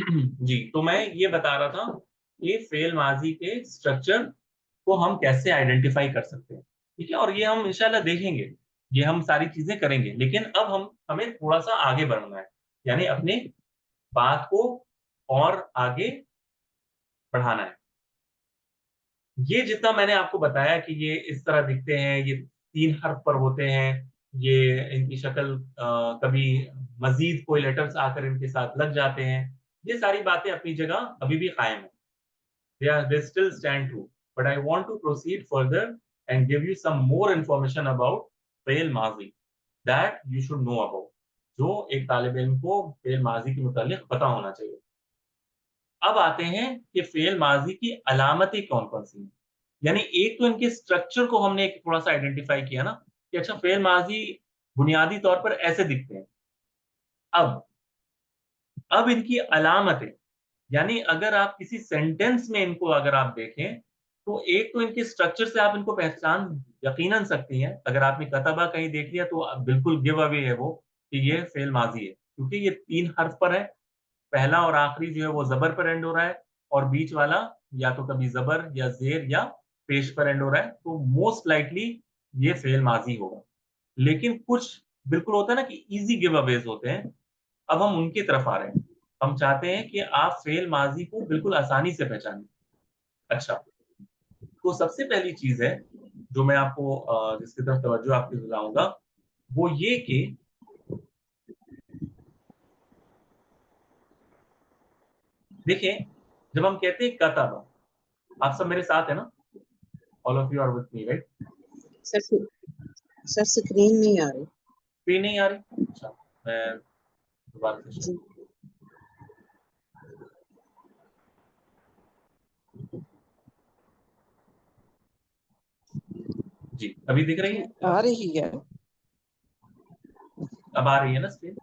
जी, तो मैं ये बता रहा था कि फेल माजी के स्ट्रक्चर को हम कैसे आइडेंटिफाई कर सकते हैं, ठीक है। और ये हम इंशाल्लाह देखेंगे, ये हम सारी चीजें करेंगे, लेकिन अब हमें थोड़ा सा आगे बढ़ना है, यानी अपने बात को और आगे बढ़ाना है। ये जितना मैंने आपको बताया कि ये इस तरह दिखते हैं, ये 3 हर्फ पर होते हैं, ये इनकी शक्ल कभी मजीद कोई लेटर्स आकर इनके साथ लग जाते हैं, ये सारी बातें अपनी जगह अभी भी कायम है। They still stand true. But I want to proceed further and give you some more information about fail माजी that you should know about. जो एक तालिब इल्म को फेल माजी के मुतालिक पता होना चाहिए। अब आते हैं कि फेल माजी की अलामतें कौन-कौन सी हैं। यानी एक तो इनके स्ट्रक्चर को हमने एक थोड़ा-सा आइडेंटिफाई किया ना, कि अच्छा फेल माजी बुनियादी तौर पर ऐसे दिखते हैं। अब अब इनकी अलामतें, यानी अगर आप किसी सेंटेंस में इनको अगर आप देखें, तो एक तो इनके स्ट्रक्चर से आप इनको पहचान यकीनन सकती हैं। अगर आपने कतबा कहीं देख लिया तो बिल्कुल गिव अवे है वो, कि ये फ़ेल माज़ी है, क्योंकि ये 3 हर्फ पर है। पहला और आखिरी जो है वो ज़बर पर एंड हो रहा है, और बीच वाला या तो कभी ज़बर या ज़ेर या पेश पर एंड हो रहा है, तो मोस्ट लाइकली ये फ़ेल माज़ी होगा। लेकिन कुछ बिल्कुल होता है ना कि ईज़ी गिव अवेज़ होते हैं, अब हम उनकी तरफ आ रहे हैं। हम चाहते हैं कि आप फ़ेल माज़ी को बिल्कुल आसानी से पहचानें। अच्छा, तो सबसे पहली चीज़ है, जो मैं आपको जिसकी तरफ तवज्जो आपकी दिलाऊँगा, वो ये कि देखिए, जब हम कहते हैं कतबा, आप सब मेरे साथ हैं ना? All of you are with me, right? Sir sir screen नहीं आ रही। स्क्रीन नहीं आ रही? अच्छा, मैं दोबारा से जी, शुरू। जी, अभी दिख रही है? आ रही है। अब आ रही है ना स्क्रीन?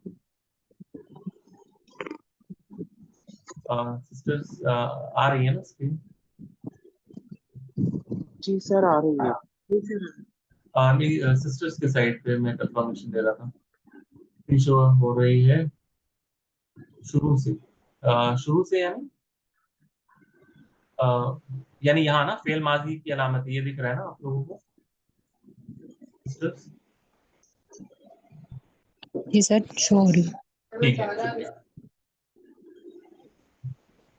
सिस्टर्स आ रही है ना स्क्रीन? जी सर आ रही है। जी सर नहीं, सिस्टर्स के साइड पे मैं कंफर्मेशन दे रहा था। शो हो रही है शुरू से। शुरू से यानी यानी यहाँ ना फेल माजी की अलामत ये दिख रहा है ना आप लोगों को सिस्टर्स? जी सर, शो हो रही। ठीक है, शुक्रिया।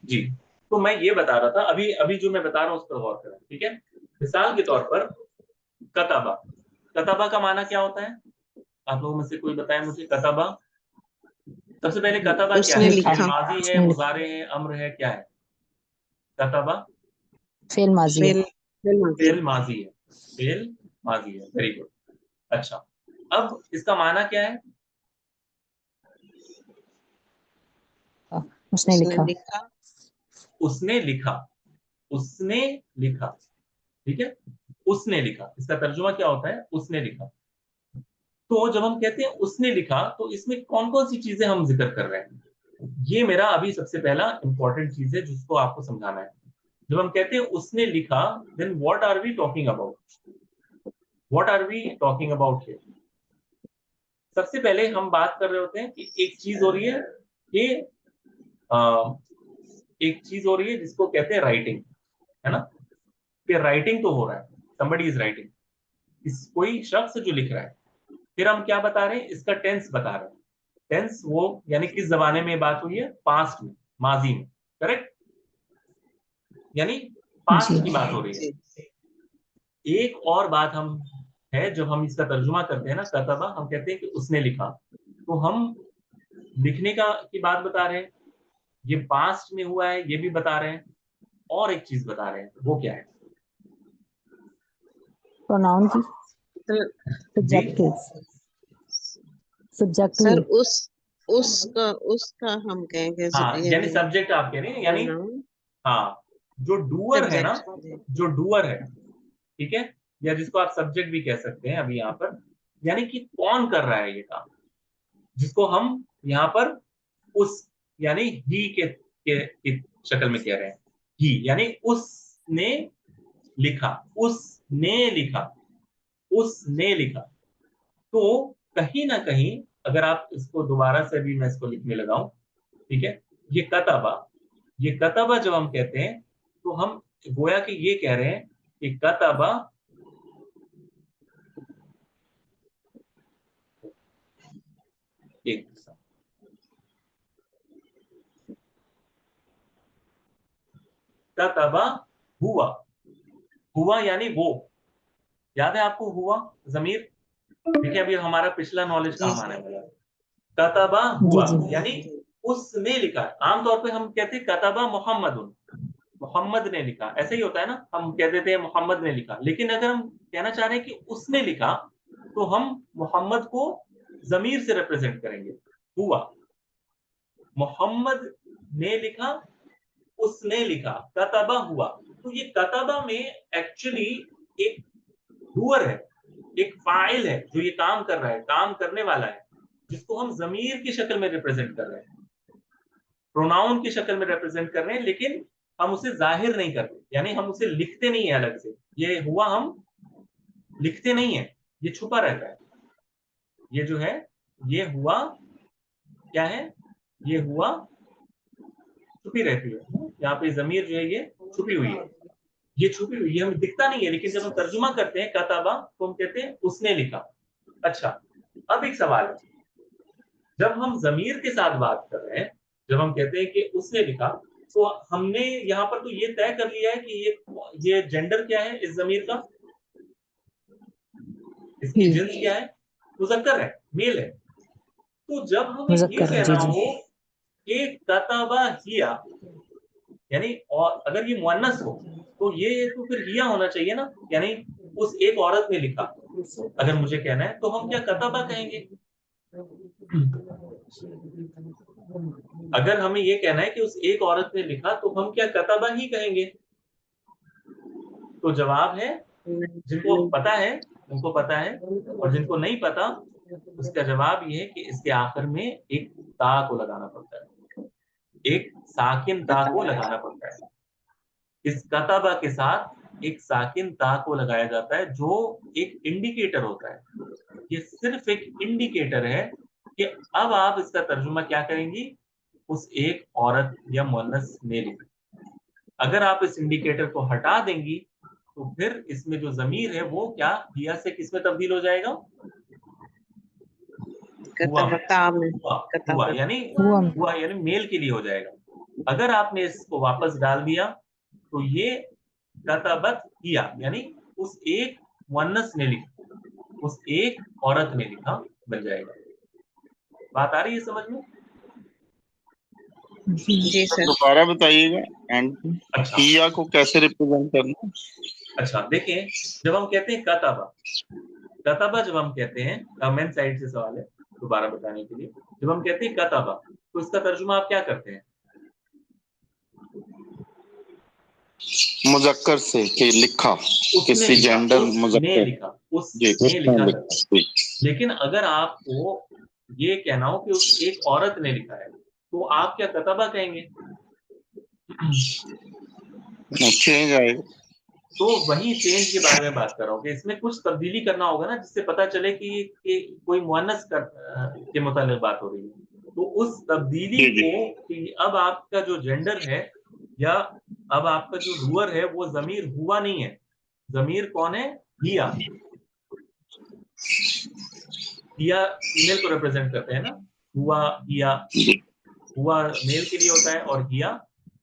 जी, तो मैं ये बता रहा था, अभी अभी जो मैं बता रहा हूँ उस पर गौर करें, ठीक है। मिसाल के तौर पर कतबा, कतबा का माना क्या होता है? आप लोगों में से कोई बताए मुझे कतबा। सबसे पहले कतबा क्या उसने है? लिखा। फेल माजी है, उसने लिखा। मुजारे है, अम्र है, क्या है कतबा? फेल माजी है। फेल फेल माजी। फेल माजी है, फेल माजी है, वेरी गुड। अच्छा, अब इसका माना क्या है? उसने उसने लिखा। लिखा। उसने लिखा, उसने लिखा, ठीक है। उसने लिखा, इसका तर्जुमा क्या होता है? उसने लिखा। तो जब हम कहते हैं उसने लिखा, तो इसमें कौन-कौन सी चीजें हम जिक्र कर रहे हैं? ये मेरा अभी सबसे पहला इंपॉर्टेंट चीज है जिसको आपको समझाना है। जब हम कहते हैं उसने लिखा, then what are we talking about? What are we talking about here? सबसे पहले हम बात कर रहे होते हैं कि एक चीज हो रही है कि अ, एक चीज हो रही है जिसको कहते हैं राइटिंग, है ना? कि राइटिंग तो हो रहा है, somebody इज राइटिंग, इस कोई शख्स जो लिख रहा है। फिर हम क्या बता रहे हैं? इसका टेंस बता रहे हैं। टेंस वो यानी किस जमाने में बात हुई है? पास्ट में, माजी में, करेक्ट? यानी जी। पास्ट की बात हो रही है। जी एक और बात हम है, जब हम इसका तर्जुमा करते हैं ना कतबा, हम कहते हैं कि उसने लिखा, तो हम लिखने का की बात बता रहे हैं, ये पास्ट में हुआ है ये भी बता रहे हैं, और एक चीज बता रहे हैं, वो क्या है? प्रोनाउन की। सर। जी, सब्जेक्टिव। Sir subjective. उसका हम कहेंगे हाँ, यानी यानी सब्जेक्ट आप कह रहे हैं, यानी प्रोनाउन हाँ, जो डूअर है ना, सब्जेक्ट। जी जो डूअर है, ठीक है, या जिसको आप सब्जेक्ट भी कह सकते हैं अभी यहाँ पर, यानी कि कौन कर रहा है ये काम, जिसको हम यहाँ पर उस यानी ही की शक्ल में कह रहे हैं। ही यानी उसने लिखा, उसने लिखा, उसने लिखा। तो कहीं ना कहीं अगर आप इसको दोबारा से भी मैं इसको लिखने लगाऊं, ठीक है, ये कतबा जब हम कहते हैं तो हम गोया कि ये कह रहे हैं कि कतबा एक कतबा हुआ यानी वो, याद है आपको हुआ जमीर? देखिए अभी हमारा पिछला नॉलेज जी काम आने वाला है। कतबा जी हुआ जी यानी उसने लिखा। आमतौर पे हम कहते हैं कतबा मोहम्मदुन, मोहम्मद ने लिखा, ऐसे ही होता है ना, हम कह देते हैं मोहम्मद ने लिखा। लेकिन अगर हम कहना चाह रहे हैं कि उसने लिखा तो हम मोहम्मद को जमीर से रिप्रेजेंट करेंगे, हुआ। मोहम्मद ने लिखा, उसने लिखा, कतबा हुआ। तो ये कतबा में एक्चुअली एक डूअर है, एक फाइल है जो ये काम कर रहा है, काम करने वाला है, जिसको हम जमीर की शक्ल में रिप्रेजेंट कर रहे हैं, प्रोनाउन की शक्ल में रिप्रेजेंट कर रहे हैं, लेकिन हम उसे जाहिर नहीं करते, यानी हम उसे लिखते नहीं है अलग से। ये हुआ हम लिखते नहीं है, ये छुपा रहता है। ये जो है, ये हुआ क्या है, ये हुआ छुपी रहती है। यहाँ पे जमीर जो है ये छुपी हुई है, ये छुपी हुई, ये हमें दिखता नहीं है। लेकिन जब हम तर्जुमा करते हैं कताबा तो हम कहते हैं उसने लिखा। अच्छा, अब एक सवाल है, जब हम जमीर के साथ बात कर रहे हैं, जब हम कहते हैं कि उसने लिखा, तो हमने यहाँ पर तो ये तय कर लिया है कि ये जेंडर क्या है इस जमीर का, इसकी जिन्स क्या है, मुजक्कर है, मेल है। तो जब हमें ये मुजक्कर है, जी कहना जी हो कि कतबा हिया, यानी और अगर ये मुअन्नस हो तो ये तो फिर हिया होना चाहिए ना, यानी उस एक औरत ने लिखा। अगर मुझे कहना है तो हम क्या कतबा कहेंगे? अगर हमें ये कहना है कि उस एक औरत ने लिखा तो हम क्या कतबा ही कहेंगे? तो जवाब है, जिनको पता है उनको पता है, और जिनको नहीं पता उसका जवाब ये है कि इसके आखिर में एक ता को लगाना पड़ता है, एक साकिन ता को लगाना पड़ता है। इस कतबा के साथ एक साकिन ता को लगाया जाता है, जो एक इंडिकेटर होता है। ये सिर्फ एक इंडिकेटर है कि अब आप इसका तर्जुमा क्या करेंगी, उस एक औरत या मुअन्नस ने लिखा। अगर आप इस इंडिकेटर को हटा देंगी तो फिर इसमें जो जमीर है वो क्या हिया से किस में तब्दील हो जाएगा? हुआ हुआ हुआ यानी हुआ हुआ यानी मेल के लिए हो जाएगा। अगर आपने इसको वापस डाल दिया तो ये कतबत किया, यानी उस एक मुअन्नस ने लिखा, उस एक औरत ने लिखा बन जाएगा। बात आ रही है समझ में? जी सर। दोबारा बताइएगा, एंड अच्छा हिया को कैसे रिप्रेजेंट करना? अच्छा, देखिए जब हम कहते हैं कतबा जब हम कहते हैं, कमेंट साइड से सवाल है दोबारा बताने के लिए, जब हम कहते हैं कतबा तो इसका तर्जुमा आप क्या करते हैं? मुजक्कर से कि लिखा, उसने किसी लिखा, जेंडर उसने मुजक्कर, लिखा, जी उसने लिखा उसने करते हैं। लिखा। लेकिन अगर आपको ये कहना हो कि उस एक औरत ने लिखा है तो आप क्या कतबा कहेंगे? चेंज आएगा। तो वही चेंज के बारे में बात कर रहा हूँ कि इसमें कुछ तब्दीली करना होगा ना, जिससे पता चले कि कोई मुअन्नस के मुतालिक बात हो रही है। तो उस तब्दीली जी जी को कि अब आपका जो जेंडर है या अब आपका जो डूअर है वो जमीर हुआ नहीं है, जमीर कौन है? हिया। हिया फीमेल को रिप्रेजेंट करते हैं ना, हुआ हिया, हुआ मेल के लिए होता है और हिया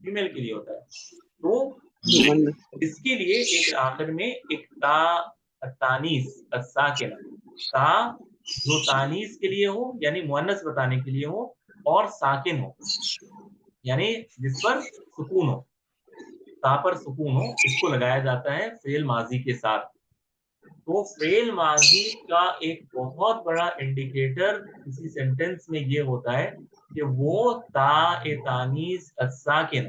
फीमेल के लिए होता है। तो इसके लिए एक आखिर में एक तानीस साकिना, ता जो तानीस के लिए हो यानी मुअन्नस बताने के लिए हो, और साकिन हो यानी जिस पर सुकून हो, ता पर सुकून हो, इसको लगाया जाता है फेल माजी के साथ। तो फेल माजी का एक बहुत बड़ा इंडिकेटर किसी सेंटेंस में ये होता है कि वो ता ए तानीस साकिन,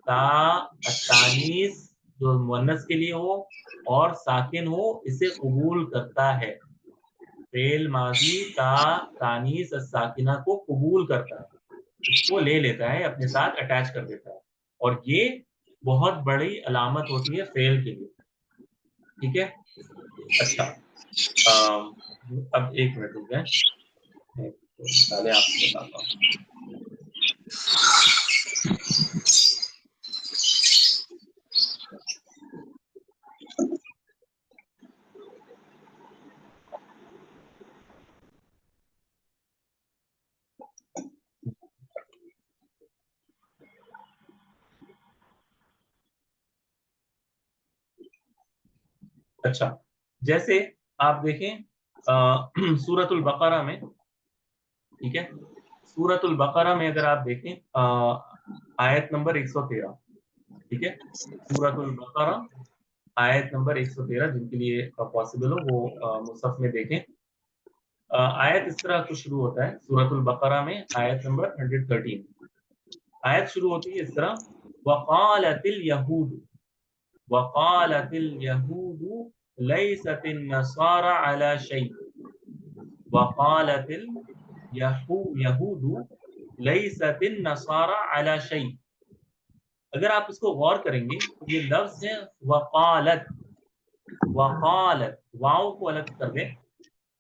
ता तानीस जो मुअन्नस के लिए हो और साकिन हो इसे कबूल करता है। फेल माजी ता तानीस साकिना को कबूल करता है, इसको ले लेता है, अपने साथ अटैच कर देता है, और ये बहुत बड़ी अलामत होती है फेल के लिए। ठीक है? अच्छा, अब एक मिनट रुक जाए, पहले आपको बताता हूँ। अच्छा, जैसे आप देखें सूरतुल बकरा में, ठीक है, सूरतुल बकरा में अगर आप देखें आयत नंबर 113, ठीक है, सूरतुल बकरा आयत नंबर 113, जिनके लिए पॉसिबल हो वो मुसहफ में देखें। आयत इस तरह से शुरू होता है सूरतुल बकरा में, आयत नंबर 113। आयत शुरू होती है इस तरह, वक़ालतिल यहूद वक़ालतिल यहूद लैसतिन नसारा अला शै, वक़ालतिल यहूद लैसतिन नसारा अला शै। अगर आप इसको गौर करेंगे तो ये लफ्ज है वक़ालत, वक़ालत, वाव को अलग कर दें,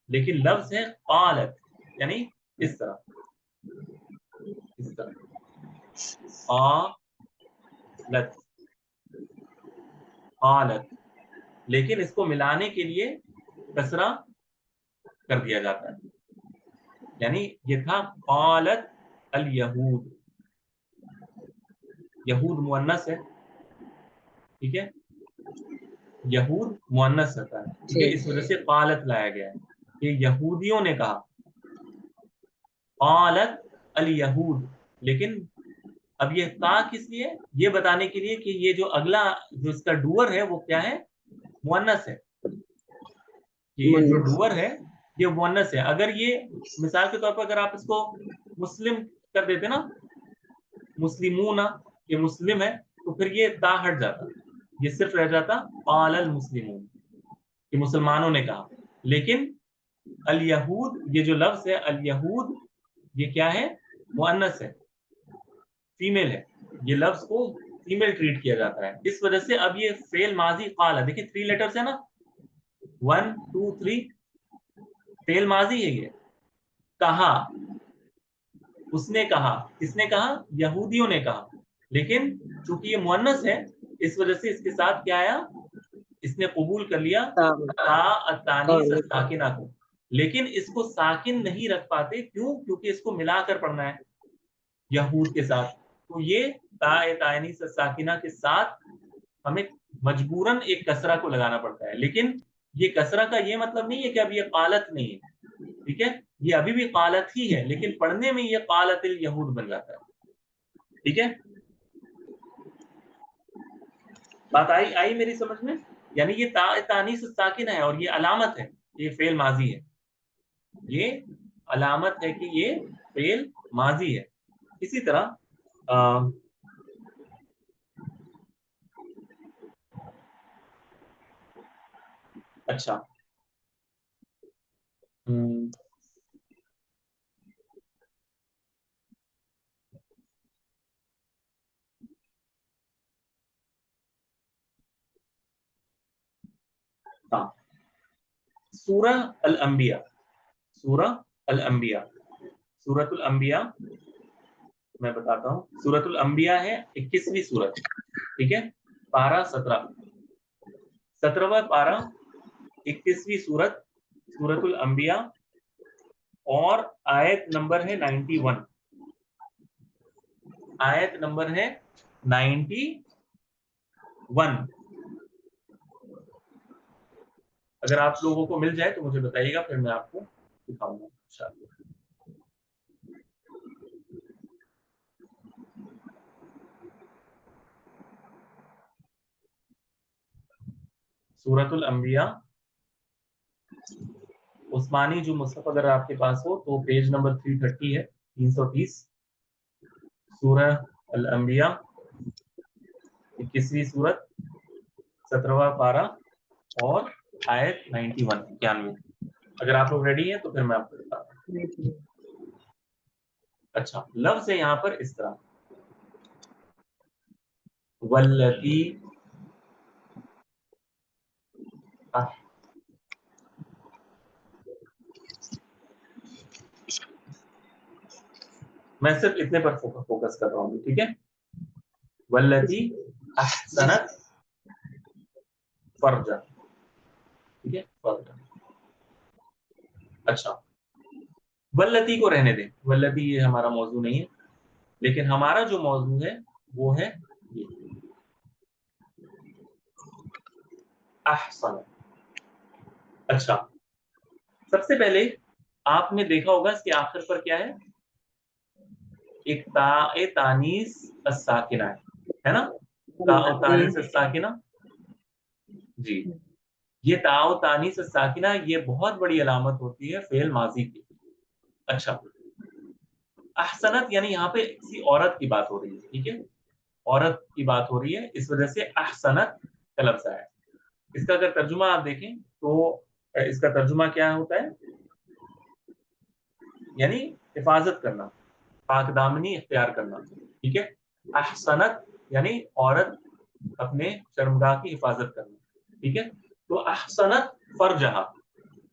लेकिन लफ्ज है क़ालत, यानी इस तरह, इस तरह क़ालत, क़ालत, लेकिन इसको मिलाने के लिए कसरा कर दिया जाता है, यानी ये था क़ालत अल यहूद, यहूद मुअन्नस है, ठीक है, यहूद मुअन्नस होता है, ठीक है, इस वजह से क़ालत लाया गया है कि यहूदियों ने कहा, क़ालत अल यहूद। लेकिन अब ये ता किस लिए, ये बताने के लिए कि ये जो अगला जो इसका डूअर है वो क्या है, मुअन्नस है, कि ये जो डूअर है ये मुअन्नस है। अगर ये मिसाल के तौर पर अगर आप इसको मुस्लिम कर देते ना, मुस्लिमूना, ये मुस्लिम है, तो फिर ये ता हट जाता, ये सिर्फ रह जाता क़ालल मुस्लिमून, कि मुसलमानों ने कहा। लेकिन अल यहूद, ये जो लफ्ज है अल यहूद, ये क्या है, मुअन्नस है, फीमेल है, ये लफ्ज को फीमेल ट्रीट किया जाता है, इस वजह से अब ये फेल माजी काला, देखिए 3 लेटर्स है ना, 1 2 3, फेल माजी है ये। कहा, उसने कहा, किसने कहा, यहूदियों ने कहा, लेकिन चूंकि ये मुअन्नस है इस वजह से इसके साथ क्या आया, इसने कबूल कर लिया तानीस साकिना को, लेकिन इसको साकिन नहीं रख पाते, क्यों, क्योंकि इसको मिलाकर पढ़ना है यहूद के साथ, तो ये तानीस साकिना के साथ हमें मजबूरन एक कसरा को लगाना पड़ता है। लेकिन ये कसरा का ये मतलब नहीं है कि अब ये कालत नहीं है, ठीक है, ये अभी भी कालत ही है, लेकिन पढ़ने में ये कालतिल यहूद बन जाता है, ठीक है, बात आई मेरी समझ में। यानी ये तानीस साकिन है और ये अलामत है, ये फेल माजी है, ये अलामत है कि ये फेल माजी है। इसी तरह अच्छा, हाँ, सूरह अल अंबिया, सूरह अल अंबिया, सूरतुल अंबिया मैं बताता हूँ, सूरतुल अंबिया है 21वीं सूरत, ठीक है, पारा 17, 17वां पारा, 21वीं सूरत, सूरतुल अंबिया, और आयत नंबर है 91, आयत नंबर है 91। अगर आप लोगों को मिल जाए तो मुझे बताइएगा, फिर मैं आपको दिखाऊंगा इंशाअल्लाह। सूरतुल अंबिया, उस्मानी जो मुसहफ अगर आपके पास हो तो पेज नंबर 330 है, 330, सूरह अल अंबिया 21वीं सूरत, 17वां पारा, और आयत 91। अगर आप लोग रेडी हैं तो फिर मैं आपको बताता हूँ। अच्छा, लफ्ज है यहाँ पर इस तरह, वल्लती, मैं सिर्फ इतने पर फोकस कर रहा हूँ, ठीक है, वल्लती अहसनत फर्जा, ठीक है, फर्जा। अच्छा, वल्लती को रहने दें, वल्लती ये हमारा मौजू नहीं है, लेकिन हमारा जो मौजू है वो है ये अहसन, अच्छा, सबसे पहले आपने देखा होगा इसके आखिर पर क्या है, एक ताए तानीस अस्साकिना है ना, ताओ तानीस अस्साकिना। जी, ये ताओ तानीस अस्साकिना ये बहुत बड़ी अलामत होती है फेल माजी की। अच्छा, अहसनत यानी यहाँ पे किसी औरत की बात हो रही है, ठीक है, औरत की बात हो रही है, इस वजह से अहसनत का लफ्ज आया। इसका अगर तर्जुमा आप देखें तो इसका तर्जुमा क्या होता है, यानी हिफाजत करना, पाकदामनी इख्तियार करना, ठीक है। अहसनत यानी औरत अपने शर्मगाह की हिफाजत करना, ठीक है। तो अहसनत फरजहा,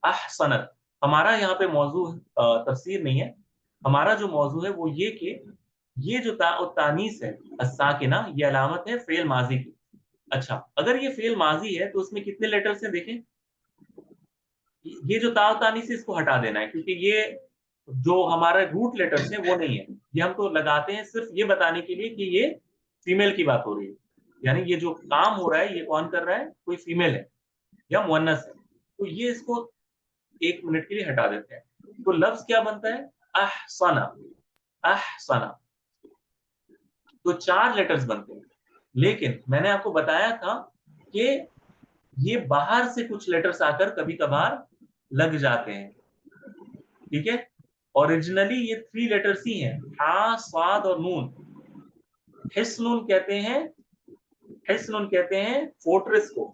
अहसनत हमारा यहाँ पे मौजू तफसीर नहीं है, हमारा जो मौजू है वो ये कि ये जो तानीस है अस्साकिना ये अलामत है फेल माजी की। अच्छा, अगर ये फेल माजी है तो उसमें कितने लेटर्स हैं देखें, ये जो ताव तानीस है इसको हटा देना है, क्योंकि ये जो हमारा रूट लेटर्स हैं वो नहीं है, ये हम तो लगाते हैं सिर्फ ये बताने के लिए कि ये फीमेल की बात हो रही है, यानी ये जो काम हो रहा है ये कौन कर रहा है, कोई फीमेल है या मुअन्नस है, तो ये इसको 1 मिनट के लिए हटा देते हैं। तो लफ्ज क्या बनता है, अहसना, अहसना। तो 4 लेटर्स बनते हैं, लेकिन मैंने आपको बताया था कि ये बाहर से कुछ लेटर्स आकर कभी कभार लग जाते हैं, ठीक है। ओरिजिनली ये 3 लेटर्स ही हैं, हा स्वाद और नून। हिस्नुन कहते हैं, हिस्नुन कहते हैं फोर्ट्रेस को,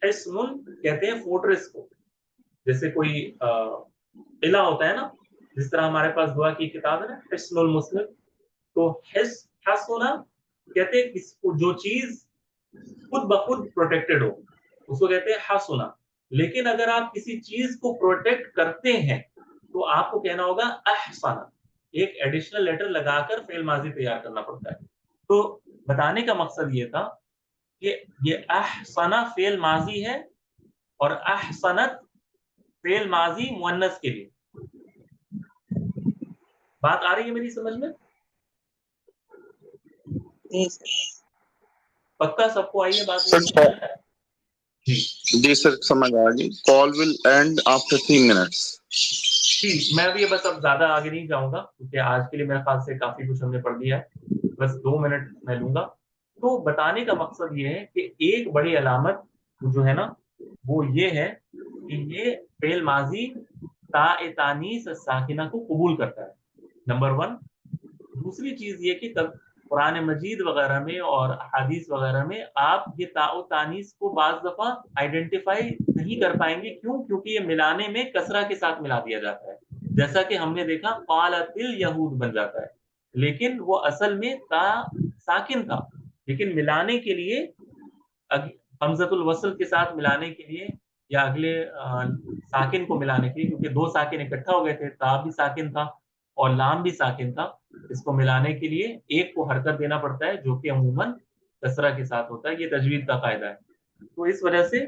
हिस्नुन कहते हैं फोर्ट्रेस को, जैसे कोई किला होता है ना, जिस तरह हमारे पास दुआ की किताब है ना हिस्नुल मुस्लिम, तो हिस हसुना कहते हैं किसको, जो चीज खुद ब खुद प्रोटेक्टेड हो उसको कहते हैं हसुना। लेकिन अगर आप किसी चीज को प्रोटेक्ट करते हैं तो आपको कहना होगा अहसना, एक एडिशनल लेटर लगाकर फेल माजी तैयार करना पड़ता है। तो बताने का मकसद ये था कि ये अहसना फेल माजी है और अहसनत फेल माजी मुअन्नस के लिए। बात आ रही है मेरी समझ में? Yes. पक्का सबको आई है बात सर मेरी? जी जी सर, समझ आ गई। Call will and after 3 minutes. ठीक, मैं भी बस अब ज्यादा आगे नहीं जाऊंगा क्योंकि आज के लिए मेरे ख्याल से काफी कुछ हमने पढ़ दिया है, बस 2 मिनट मैं लूंगा। तो बताने का मकसद ये है कि एक बड़ी अलामत जो है ना वो ये है कि ये फेल माजी ताए तानीस साकिना को कबूल करता है, नंबर 1। दूसरी चीज ये कि तब कुरान मजीद वगैरह में और हदीस वगैरह में आप ये ताओ तानीस को बाज दफा आइडेंटिफाई नहीं कर पाएंगे, क्यों? क्योंकि ये मिलाने में कसरा के साथ मिला दिया जाता है, जैसा कि हमने देखा कालतिल यहूद बन जाता है, लेकिन वो असल में ता साकिन था, लेकिन मिलाने के लिए हमजतुल वसल के साथ मिलाने के लिए या अगले साकिन को मिलाने के लिए, क्योंकि 2 साकिन इकट्ठा हो गए थे, ता भी साकिन था और लाम भी साकिन था, इसको मिलाने के लिए एक को हरकत देना पड़ता है जो कि अमूमन कसरा के साथ होता है, ये तजवीद का फायदा है। तो इस वजह से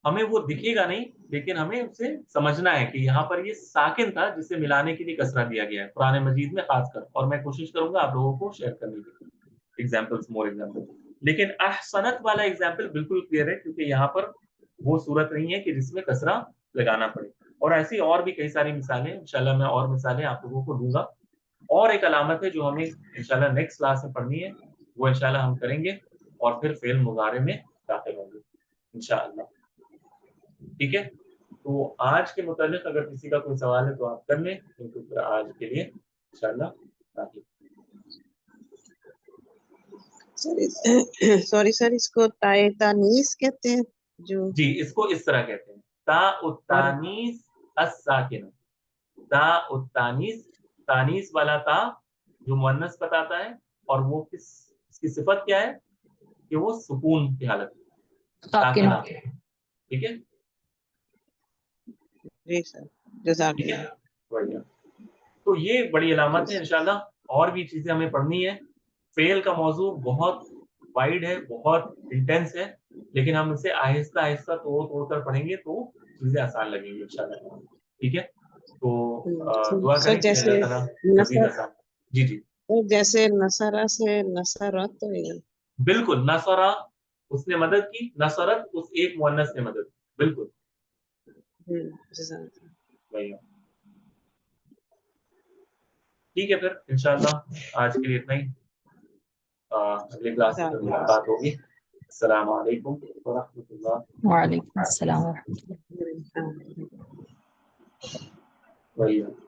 हमें वो दिखेगा नहीं, लेकिन हमें उसे समझना है कि यहाँ पर ये साकिन था जिसे मिलाने के लिए कसरा दिया गया है कुरान मजीद में खासकर, और मैं कोशिश करूंगा आप लोगों को शेयर करने की एग्जाम्पल्स, मोर एग्जाम्पल। लेकिन अहसनत वाला एग्जाम्पल बिल्कुल क्लियर है क्योंकि यहाँ पर वो सूरत नहीं है कि जिसमें कसरा लगाना पड़े, और ऐसी और भी कई सारी मिसालें, इंशाल्लाह मैं और मिसालें आप लोगों को दूंगा। और एक अलामत है जो हमें इंशाल्लाह नेक्स्ट क्लास में पढ़नी है, वो इंशाल्लाह हम करेंगे और फिर फेल मुजारे में दाखिल होंगे इंशाल्लाह, ठीक है। तो आज के मुतालिक अगर किसी का कोई सवाल है तो आप कर लें, क्योंकि फिर आज के लिए इंशाल्लाह काफी। सॉरी सर, इसको ताए तानीस कहते हैं जो, जी, इसको इस तरह कहते हैं, ता और उत्तानीस अस्साकिन, ता उत्तानीस, तानीस वाला ता जो मुअन्नस बताता है, और वो किस, इसकी सिफत क्या है कि वो सुकून की हालत में, साकिना। साकिना, ठीक है, जी सर, ठीक जज़ाकल्लाह। है, बढ़िया। तो ये बड़ी अलामत है इंशाल्लाह, और भी चीजें हमें पढ़नी है। फेल का मौजू बहुत वाइड है, बहुत इंटेंस है, लेकिन हम इसे आहिस्ता आहिस्ता तोड़ तोड़ कर पढ़ेंगे तो चीजें आसान लगेंगी इंशाल्लाह, ठीक है। तो दुआ सर करें कि जैसे अल्लाह ताला मजीद नसर, आसान। जी जी, जैसे नसरा से नसरत तो है। बिल्कुल, नसरा उसने मदद की, नसरत उस एक मुअन्नस ने मदद की, बिल्कुल जज़ाक। वही है। ठीक है फिर इंशाल्लाह आज के लिए इतना ही। अगली क्लास में फिर मुलाकात होगी। अस्सलाम वालेकुम व रहमतुल्लाह। वालेकुम अस्सलाम। वही है।